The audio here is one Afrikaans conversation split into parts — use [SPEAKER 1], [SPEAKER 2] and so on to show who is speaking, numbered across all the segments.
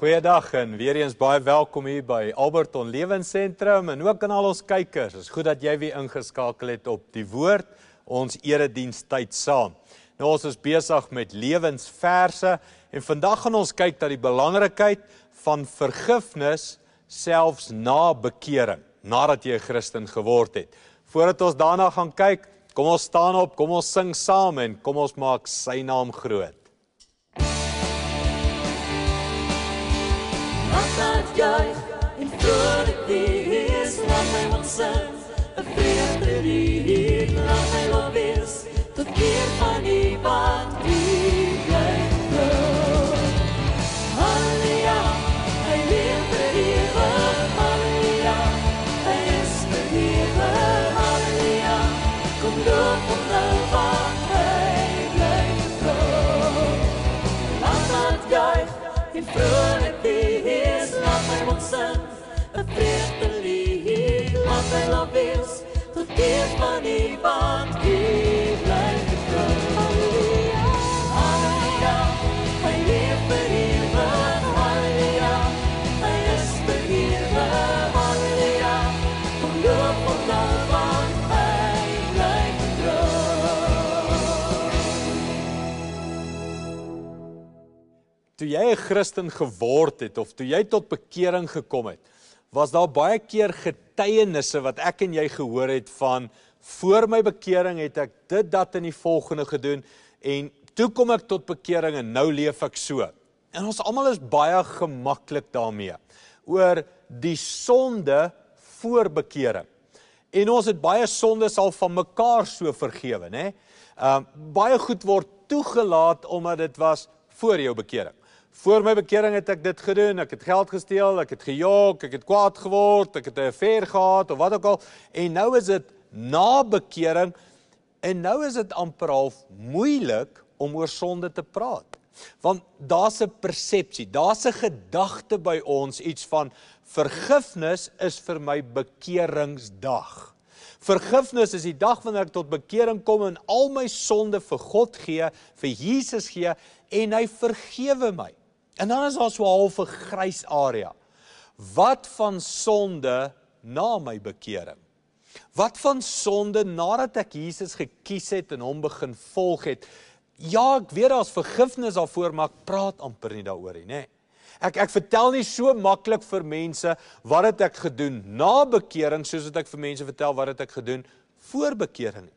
[SPEAKER 1] Goeiedag en weer eens baie welkom hier by Alberton Lewensentrum en ook aan al ons kykers. Het is goed dat jy weer ingeskakel het op die woord, ons eredienstyd saam. Nou ons is besig met lewensverse en vandag gaan ons kyk na die belangrikheid van vergifnis selfs na bekering, nadat jy 'n Christen geword het. Voordat ons daarna gaan kyk, kom ons staan op, kom ons sing saam en kom ons maak sy naam groot.
[SPEAKER 2] Laat juich en vrolijk wees, laat my ontzin, 'n vreugde lied, laat my lof wees, tot keer van die wat die bly glo. Halleluja, hy leef vir ewig, halleluja, hy is verhewe, halleluja, kom loop hom nou want hy bly glo. Laat juich en vrolijk wees, laat my ontzin, 'n vreugde lied, laat my lof wees, tot keer van die wat die bly glo. Halleluja, halleluja, hy leef vir ewig, halleluja, hy is verhewe, halleluja, kom loop hom nou want hy bly glo.
[SPEAKER 1] Toe jy 'n Christen geword het, of toe jy tot bekering gekom het, was daar baie keer getuienisse wat ek en jy gehoor het van, voor my bekering het ek dit, dat en die volgende gedoen, en toe kom ek tot bekering en nou leef ek so. En ons almal is baie gemaklik daarmee, oor die sonde voor bekering. En ons het baie sondes al van mekaar so vergewe, né? Baie goed word toegelaat, omdat dit was voor jou bekering. Voor my bekering het ek dit gedoen, ek het geld gesteel, ek het gejok, ek het kwaad geword, ek het 'n affair gehad, of wat ook al, en nou is dit na bekering, en nou is dit amper half moeilik om oor sonde te praat. Want daar's 'n persepsie, daar's 'n gedagte by ons, iets van, vergifnis is vir my bekeringsdag. Vergifnis is die dag wanneer ek tot bekering kom en al my sonde vir God gee, vir Jesus gee, en hy vergewe my. En dan is daar so half 'n grys area. Wat van sonde na my bekering? Wat van sonde nadat ek Jesus gekies het en hom begin volg het? Ja, ek weet daar's vergifnis daarvoor, maar ek praat amper nie daaroor nie, né? Ek vertel nie so maklik vir mense wat het ek gedoen na bekering, soos wat ek vir mense vertel wat het ek gedoen voor bekering.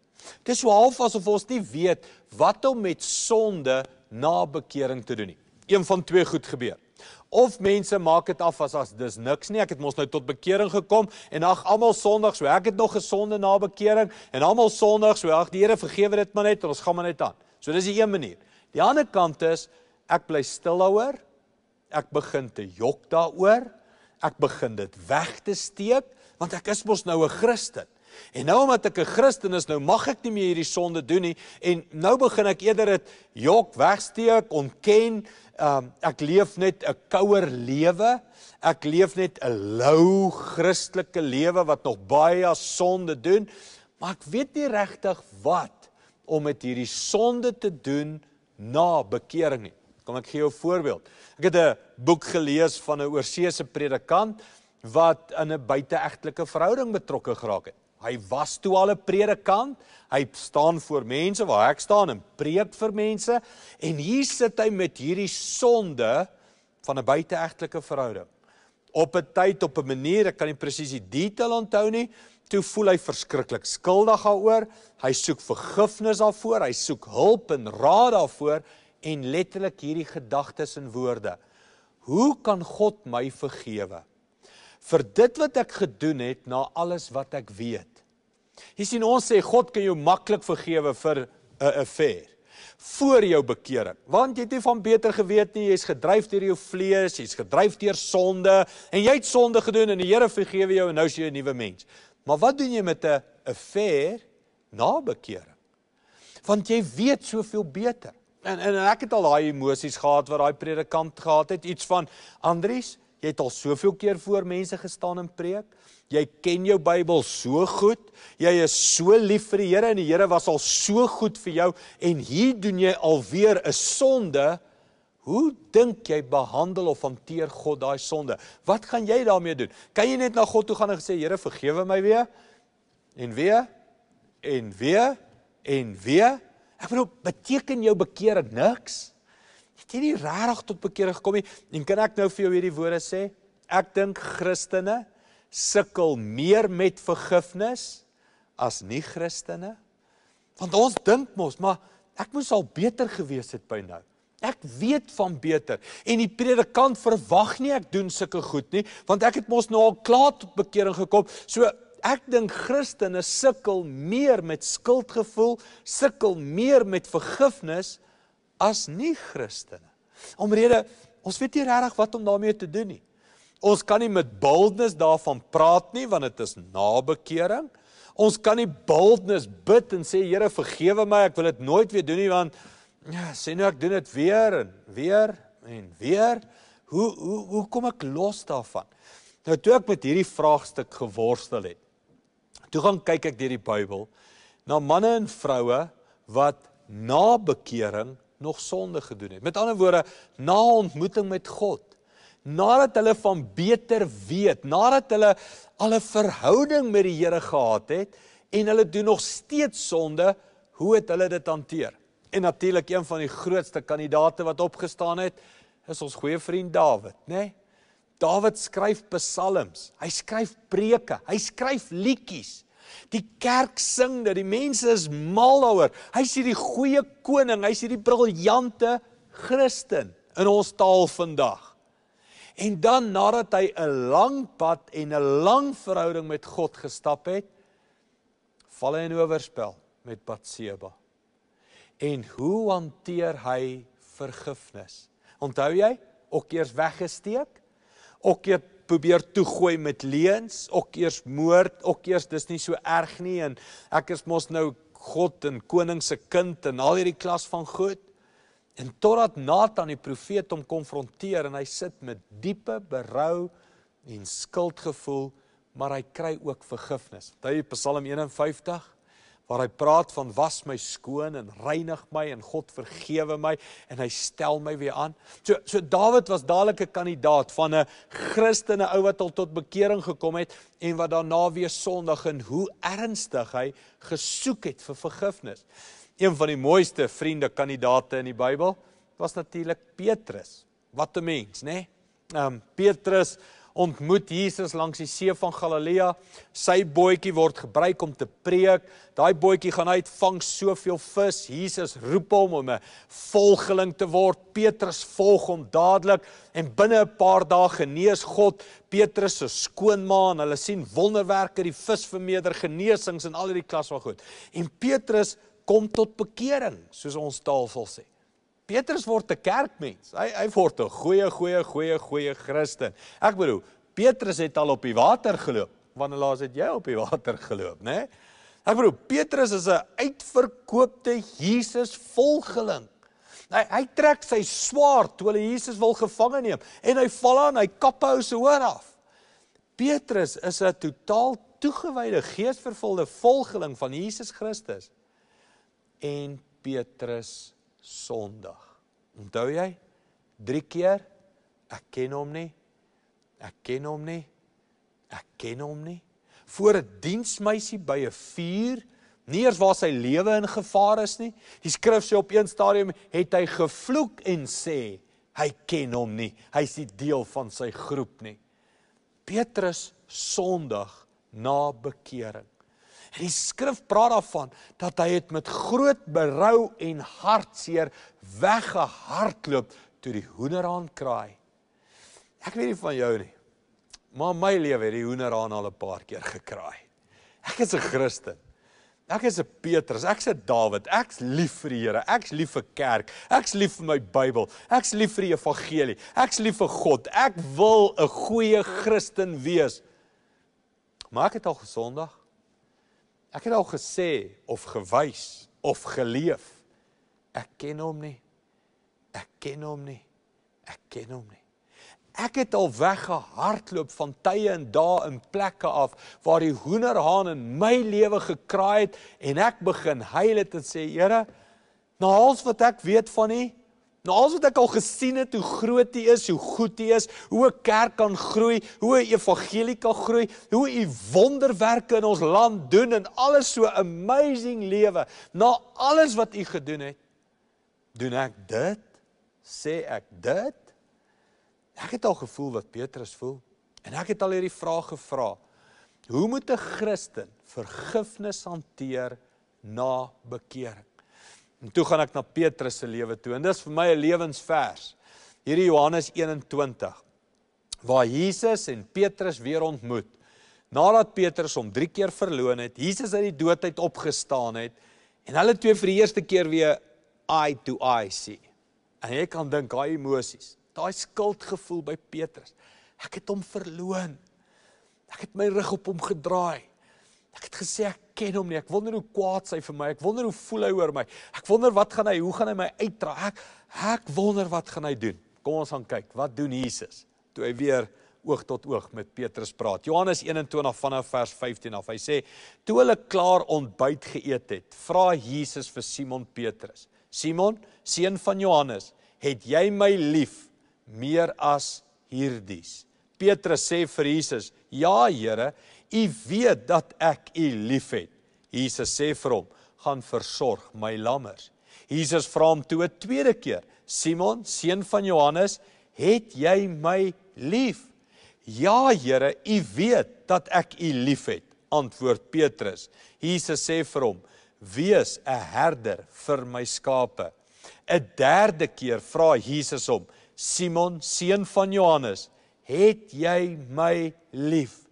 [SPEAKER 1] Dit is so half asof ons nie weet wat om met sonde na bekering te doen nie. Een van twee goed gebeur. Of mense maak dit af as dis niks nie, ek het mos nou tot bekering gekom, en ag, almal sondig, so ek het nog gesonde na bekering, en almal sondig, so ag, die Here vergewe dit maar net, en ons gaan maar net aan. So dis die een manier. Die ander kant is, ek bly stil daaroor, ek begin te jok daaroor, ek begin dit weg te steek, want ek is mos nou 'n Christen. En nou omdat ek 'n Christen is, nou mag ek nie meer hierdie sonde doen nie, en nou begin ek eerder dit jok, wegsteek, ontken, ek leef net 'n kouer lewe, ek leef net 'n lou Christelike lewe, wat nog baie sonde doen, maar ek weet nie regtig wat, om met hierdie sonde te doen, na bekering nie. Kom ek gee jou 'n voorbeeld. Ek het 'n boek gelees van 'n oorseese predikant, wat in 'n buiteegtelike verhouding betrokke geraak het. Hy was toe al 'n predikant, hy staan voor mense waar ek staan en preek vir mense, en hier sit hy met hierdie sonde van 'n buiteegtelike verhouding. Op 'n tyd, op 'n manier, ek kan nie presies die detail onthou nie, toe voel hy verskriklik skuldig daaroor, hy soek vergifnis daarvoor, hy soek hulp en raad daarvoor, en letterlik hierdie gedagtes en woorde. Hoe kan God my vergewe? Vir dit wat ek gedoen het, na alles wat ek weet. Jy sien, ons sê, God kan jou maklik vergewe vir 'n affair, voor jou bekering, want jy het nie van beter geweet nie, jy is gedryf deur jou vlees, jy is gedryf deur sonde, en jy het sonde gedoen, en die Here vergewe jou, en nou is jy 'n nuwe mens. Maar wat doen jy met 'n affair na bekering? Want jy weet soveel beter. En ek het al daai emosies gehad wat daai predikant gehad het, iets van, Andries, jy het al soveel keer voor mense gestaan en preek, jy ken jou Bybel so goed, jy is so lief vir die Here, en die Here was al so goed vir jou, en hier doen jy alweer 'n sonde, Hoe dink jy behandel of hanteer God daai sonde? Wat gaan jy daarmee doen? Kan jy net na God toe gaan en sê, Here, vergewe my weer? En weer? En weer? En weer? Ek bedoel, beteken jou bekering niks? Het jy nie regtig tot bekering gekom nie? En kan ek nou vir jou hierdie woorde sê? Ek dink Christene sukkel meer met vergifnis as nie Christene. Want ons dink mos, maar ek moes al beter gewees het by nou. Ek weet van beter. En die predikant verwag nie ek doen sulke goed nie, want ek het mos nou al klaar tot bekering gekom. So ek dink Christene sukkel meer met skuldgevoel, sukkel meer met vergifnis as nie Christene. Omrede, ons weet nie regtig wat om daarmee te doen nie. Ons kan nie met boldness daarvan praat nie, want dit is na bekering. Ons kan nie boldness bid en sê, Here, vergewe my, ek wil dit nooit weer doen nie, want ja, sê nou ek doen dit weer en weer en weer. Hoe kom ek los daarvan? Nou, toe ek met hierdie vraagstuk geworstel het, toe gaan kyk ek deur die Bybel na manne en vroue wat na bekering nog sonde gedoen het. Met ander woorde, na ontmoeting met God, nadat hulle van beter weet, nadat hulle al 'n verhouding met die Here gehad het, en hulle doen nog steeds sonde, hoe het hulle dit hanteer? En natuurlik een van die grootste kandidate wat opgestaan het, is ons goeie vriend Dawid, né? Dawid skryf psalms, hy skryf preke, hy skryf liedjies. Die kerk sing dit, die mense is mal daaroor. Hy is hierdie goeie koning, hy is hierdie briljante Christen in ons taal vandag. En dan nadat hy 'n lang pad en 'n lang verhouding met God gestap het, val hy in oorspel met Batseba. En hoe hanteer hy vergifnis? Onthou jy? Ook eers weggesteek, ook eers probeer toegooi met leuns, ook eers moord, ook eers dis nie so erg nie, en ek is mos nou God en koning se kind en al hierdie klas van goed. En totdat Nathan die profeet hom konfronteer en hy sit met diepe berou en skuldgevoel, maar hy kry ook vergifnis. Onthou jy Psalm 51, waar hy praat van was my skoon en reinig my en God vergewe my en hy stel my weer aan. So Dawid was dadelik 'n kandidaat van 'n Christen, 'n ou wat al tot bekering gekom het en wat daarna weer sondig, en hoe ernstig hy gesoek het vir vergifnis. Een van die mooiste vriende kandidate in die Bybel was natuurlik Petrus. Wat 'n mens, né? Petrus ontmoet Jesus langs die see van Galilea. Sy bootjie word gebruik om te preek. Daai bootjie gaan uit, vang soveel vis. Jesus roep hom om 'n volgeling te word. Petrus volg hom dadelik en binne 'n paar dae genees God Petrus se skoonma en hulle sien wonderwerke, die vis vermeerder, genesings en al hierdie klas van goed. En Petrus kom tot bekering, soos ons taal sal sê. Petrus word 'n kerkmens. Hy word 'n goeie Christen. Ek bedoel, Petrus het al op die water geloop. Wanneer laas het jy op die water geloop, né? Ek bedoel, Petrus is 'n uitverkoopte Jesus volgeling. Hy trek sy swaard toe hulle Jesus wil gevange neem en hy val aan, hy kap hou se hoor af. Petrus is 'n totaal toegewyde, geesvervulde volgeling van Jesus Christus. En Petrus sondig. Onthou jy? 3 keer, ek ken hom nie, ek ken hom nie, ek ken hom nie. Voor 'n diensmeisie by 'n vuur, nie eers waar sy lewe in gevaar is nie. Die skrif sê op een stadium het hy gevloek en sê, hy ken hom nie, hy is nie deel van sy groep nie. Petrus sondig na bekering. En die skrif praat daarvan, dat hy het met groot berou en hartseer weggehardloop toe die hoenderhaan kraai. Ek weet nie van jou nie, maar in my lewe het die hoenderhaan al 'n paar keer gekraai. Ek is 'n Christen. Ek is 'n Petrus, ek's 'n Dawid, ek's lief vir die Here, ek's lief vir kerk, ek's lief vir my Bybel, ek's lief vir die evangelie, ek's lief vir God, ek wil 'n goeie Christen wees. Maar ek het al gesondig. Ek het al gesê, of gewys, of geleef, ek ken hom nie, ek ken hom nie, ek ken hom nie. Ek het al weggehardloop van tye en dae en plekke af, waar die hoenderhaan in my lewe gekraai het, en ek begin huil het en sê, Here, na alles wat ek weet van U, Na alles wat ek al gesien het, hoe groot hy is, hoe goed hy is, hoe 'n kerk kan groei, hoe 'n evangelie kan groei, hoe u wonderwerke in ons land doen en alles so amazing lewe. Na alles wat u gedoen het, doen ek dit? Sê ek dit? Ek het al gevoel wat Petrus voel. En ek het al hierdie vraag gevra. Hoe moet 'n Christen vergifnis hanteer na bekering? En toe gaan ek na Petrus se lewe toe. En dis vir my 'n lewensvers. Hierdie Johannes 21, waar Jesus en Petrus weer ontmoet. Nadat Petrus hom 3 keer verloon het, Jesus uit die dood uit opgestaan het, en hulle twee vir die eerste keer weer eye to eye sien. En jy kan dink, daai emosies, daai skuldgevoel by Petrus. Ek het hom verloon. Ek het my rug op hom gedraai. Ek het gesê, ek ken hom nie. Ek wonder hoe kwaad hy vir my. Ek wonder hoe voel hy oor my. Ek wonder hoe gaan hy my uitdra? Ek wonder wat gaan hy doen. Kom ons gaan kyk, wat doen Jesus? Toe hy weer oog tot oog met Petrus praat. Johannes 21 vanaf vers 15 af. Hy sê, toe hulle klaar ontbyt geëet het, vra Jesus vir Simon Petrus. Simon, seun van Johannes, het jy my lief meer as hierdies? Petrus sê vir Jesus, ja Here, u weet dat ek u lief het. Jesus sê vir hom, gaan versorg my lammers. Jesus vra hom toe 'n tweede keer, Simon, seun van Johannes, het jy my lief? Ja Here, u weet dat ek u lief het, antwoord Petrus. Jesus sê vir hom, wees 'n herder vir my skape. 'n derde keer vra Jesus hom, Simon, seun van Johannes, het jy my lief?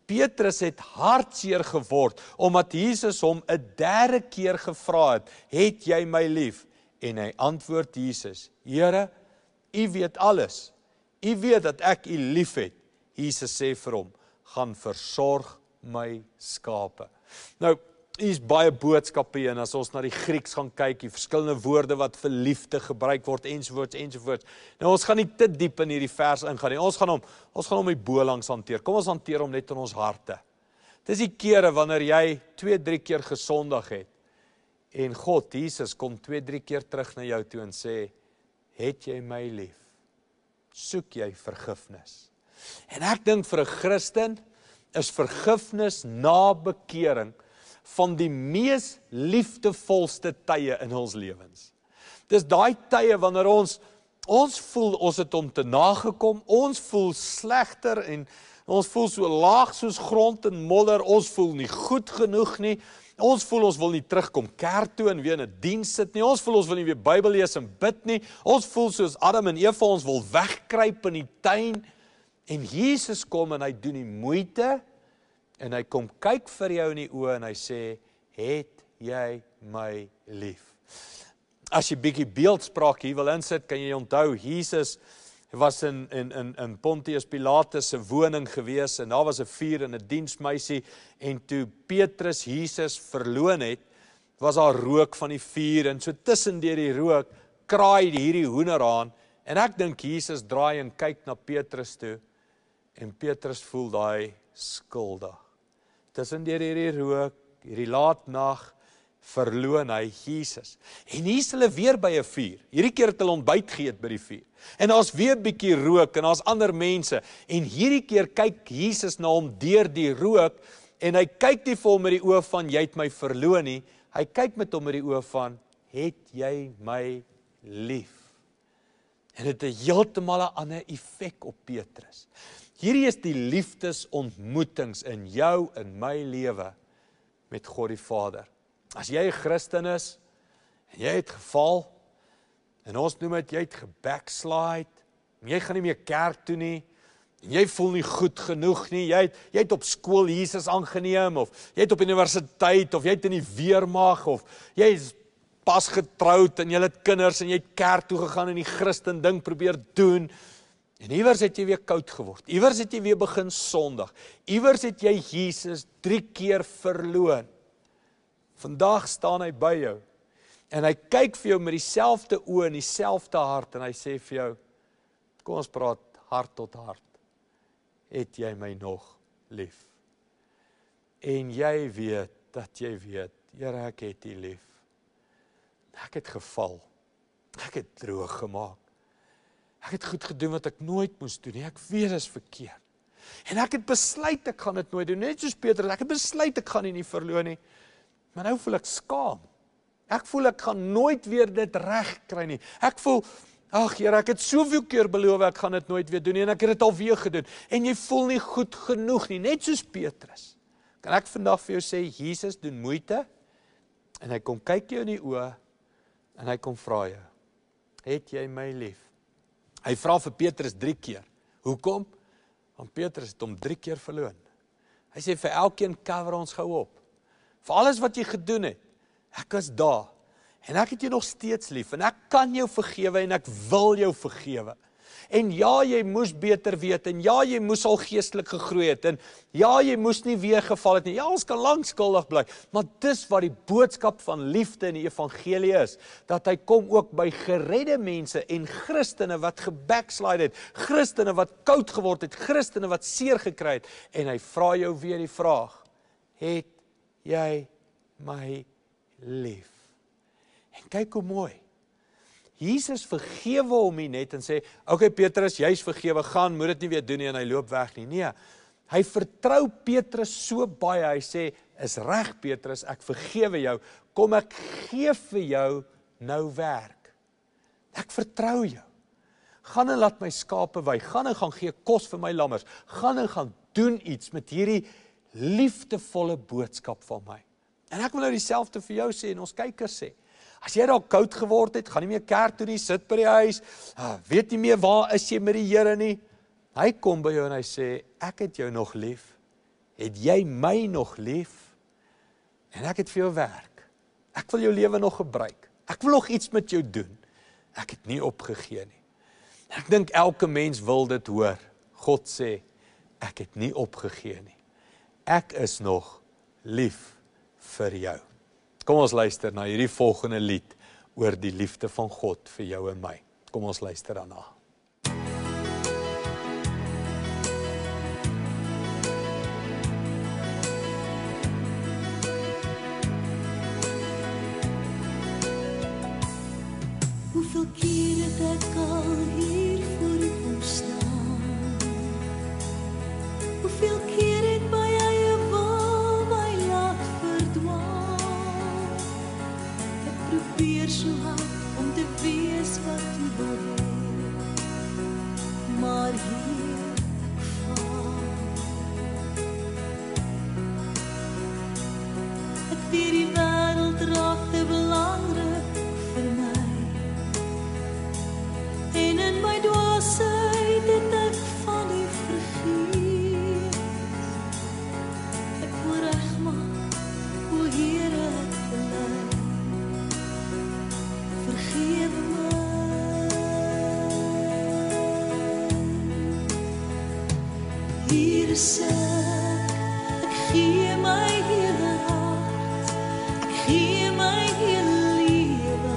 [SPEAKER 1] Petrus het hartseer geword, omdat Jesus hom 'n derde keer gevra het jy my lief? En hy antwoord Jesus, Here, u weet alles. U weet dat ek u lief het. Jesus sê vir hom, gaan versorg my skape. Nou, hier is baie boodskappe en as ons na die Grieks gaan kyk, die verskillende woorde wat vir liefde gebruik word, ensovoorts, ensovoorts. Nou, ons gaan nie te diep in hierdie vers ingaan nie. Ons gaan hom die bolangs hanteer. Kom ons hanteer hom net in ons harte. Dis die kere wanneer jy 2-3 keer gesondig het, en God, Jesus, kom 2-3 keer terug na jou toe en sê, het jy my lief? Soek jy vergifnis? En ek dink vir 'n Christen is vergifnis na bekering van die mees liefdevolste tye in ons lewens. Dis daai tye wanneer ons voel ons het hom te nagekom, ons voel slegter en ons voel so laag soos grond en modder, ons voel nie goed genoeg nie, ons voel ons wil nie terugkom kerk toe en weer in 'n diens sit nie, ons voel ons wil nie weer Bybel lees en bid nie, ons voel soos Adam en Eva, ons wil wegkruip in die tuin, en Jesus kom en hy doen die moeite, en hy kom kyk vir jou in die oë en hy sê, het jy my lief? As jy bietjie beeldspraak hier wil insit, kan jy onthou, Jesus was in Pontius Pilatus se woning gewees, en daar was 'n vuur en 'n diensmeisie, en toe Petrus Jesus verloon het, was daar rook van die vuur, en so tussen deur die rook, kraai hierdie hoenderhaan, en ek dink Jesus draai en kyk na Petrus toe, en Petrus voel daai skuldig. Tussen deur hierdie rook, hierdie laat nag, verloon hy Jesus. En hier is hulle weer by 'n vuur. Hierdie keer het hulle ontbyt geëet by die vuur. En daar's weer bietjie rook en daar's ander mense. En hierdie keer kyk Jesus na hom deur die rook en hy kyk nie vir hom met die oë van jy het my verloon nie. Hy kyk met hom met die oë van het jy my lief? En dit het heeltemal 'n ander effek op Petrus. Hierdie is die liefdesontmoetings in jou en my lewe met God die Vader. As jy 'n Christen is, en jy het geval, en ons noem dit, jy het gebackslide, en jy gaan nie meer kerk toe nie, en jy voel nie goed genoeg nie, jy het op skool Jesus aangeneem, of jy het op universiteit, of jy het in die weermag, of jy is pas getroud, en jy het kinders, en jy het kerk toe gegaan, en die Christen ding probeer doen, en iewers het jy weer koud geword, iewers het jy weer begin sondig, iewers het jy Jesus 3 keer verloon. Vandag staan hy by jou, en hy kyk vir jou met dieselfde oë en dieselfde hart, en hy sê vir jou, kom ons praat hart tot hart, het jy my nog lief? En jy weet, dat jy weet, Here, ek het U lief. Ek het geval, Ek het droog gemaak. Ek het goed gedoen wat ek nooit moes doen nie. Ek weet dit is verkeerd. En ek het besluit ek gaan dit nooit doen. Net soos Petrus, ek het besluit ek gaan nie verloor nie. Maar nou voel ek skaam. Ek voel ek gaan nooit weer dit reg kry nie. Ek voel, ag Here, ek het soveel keer beloof ek gaan dit nooit weer doen nie en ek het dit alweer gedoen. En jy voel nie goed genoeg nie, net soos Petrus. Kan ek vandag vir jou sê, Jesus doen moeite en hy kom kyk jou in die oë en hy kom vra jou, het jy my lief? Hy vra vir Petrus 3 keer. Hoekom? Want Petrus het hom 3 keer verloon. Hy sê vir elkeen cover ons gou op. Vir alles wat jy gedoen het. Ek is daar. En ek het jou nog steeds lief. En ek kan jou vergewe en ek wil jou vergewe. En ja, jy moes beter weet. En ja, jy moes al geestelik gegroei het. En ja, jy moes nie weer geval het nie. Ja, ons kan lank skuldig bly. Maar dis wat die boodskap van liefde in die evangelie is. Dat hy kom ook by geredde mense en Christene wat gebackslide het. Christene wat koud geword het. Christene wat seer gekry het. En hy vra jou weer die vraag. Het jy my lief? En kyk hoe mooi. Jesus vergewe hom nie net en sê, okay Petrus, jy is vergewe, gaan, moet dit nie weer doen nie, en hy loop weg nie. Nee, hy vertrou Petrus so baie, hy sê, is reg Petrus, ek vergewe jou, kom ek gee vir jou nou werk. Ek vertrou jou. Gaan en laat my skape wei, gaan en gaan gee kos vir my lammers, gaan en gaan doen iets met hierdie liefdevolle boodskap van my. En ek wil nou dieselfde vir jou sê en ons kykers sê. As jy daar koud geword het, gaan nie meer kerk toe nie, sit by die huis, weet nie meer waar is jy met die Here nie. Hy kom by jou en hy sê, ek het jou nog lief. Het jy my nog lief? En ek het vir jou werk. Ek wil jou lewe nog gebruik. Ek wil nog iets met jou doen. Ek het nie opgegee nie. Ek dink elke mens wil dit hoor. God sê, ek het nie opgegee nie. Ek is nog lief vir jou. Kom ons luister na hierdie volgende lied oor die liefde van God vir jou en my. Kom ons luister daarna.
[SPEAKER 2] Hoeveel keer het ek al hier voor u kom staan? Hoeveel keer het my eie wil my laat verdwaal? Ek probeer so hard om te wees wat u wil hê, maar hier ek val. Ek weet die wêreld raak te belangrik vir my. En in my dwaasheid het ek van u vergeet. Ek wil regmaak, o Here, ek bely. Vergewe my. Hier is ek gee my hele hart, ek gee my hele lewe.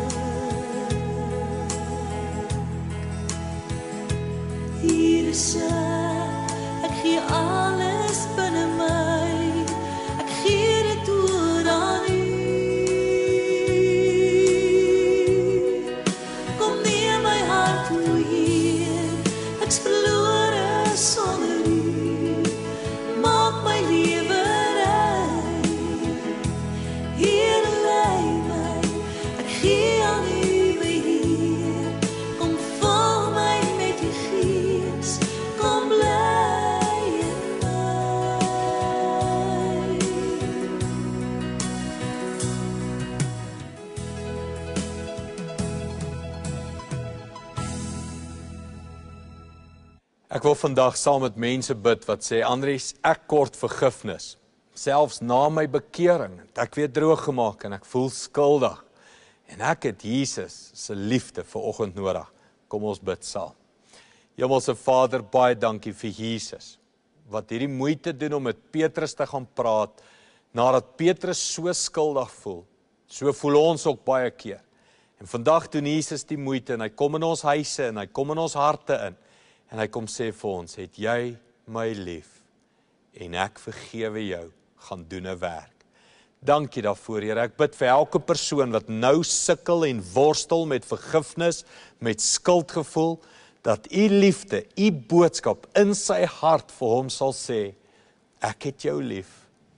[SPEAKER 2] Hier is ek gee alles binne my, ek gee dit oor aan u. Kom neem my hart, o Heer, ek's verlore sonder u. Maak my lewe rein, Heer, lei my, ek gee aan u, my Heer. Kom vul my met u Gees, kom bly in my.
[SPEAKER 1] Ek wil vandag saam met mense bid wat sê, Andries, ek kort vergifnis, selfs na my bekering, het ek weer droog gemaak en ek voel skuldig. En ek het Jesus se liefde vanoggend nodig. Kom ons bid saam. Hemelse Vader, baie dankie vir Jesus, wat hierdie moeite doen om met Petrus te gaan praat, nadat Petrus so skuldig voel. So voel ons ook baie keer. En vandag doen Jesus die moeite en hy kom in ons huise en hy kom in ons harte in. En hy kom sê vir ons, het jy my lief? En ek vergewe jou, gaan doen 'n werk. Dankie daarvoor, Here. Ek bid vir elke persoon wat nou sukkel en worstel met vergifnis, met skuldgevoel, dat u liefde, u boodskap in sy hart vir hom sal sê, ek het jou lief,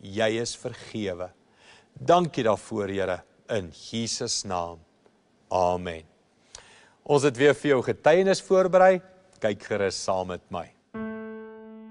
[SPEAKER 1] jy is vergewe. Dankie daarvoor, Here, in Jesus naam. Amen. Ons het weer vir jou getuienis voorberei, kyk gerus saam met my.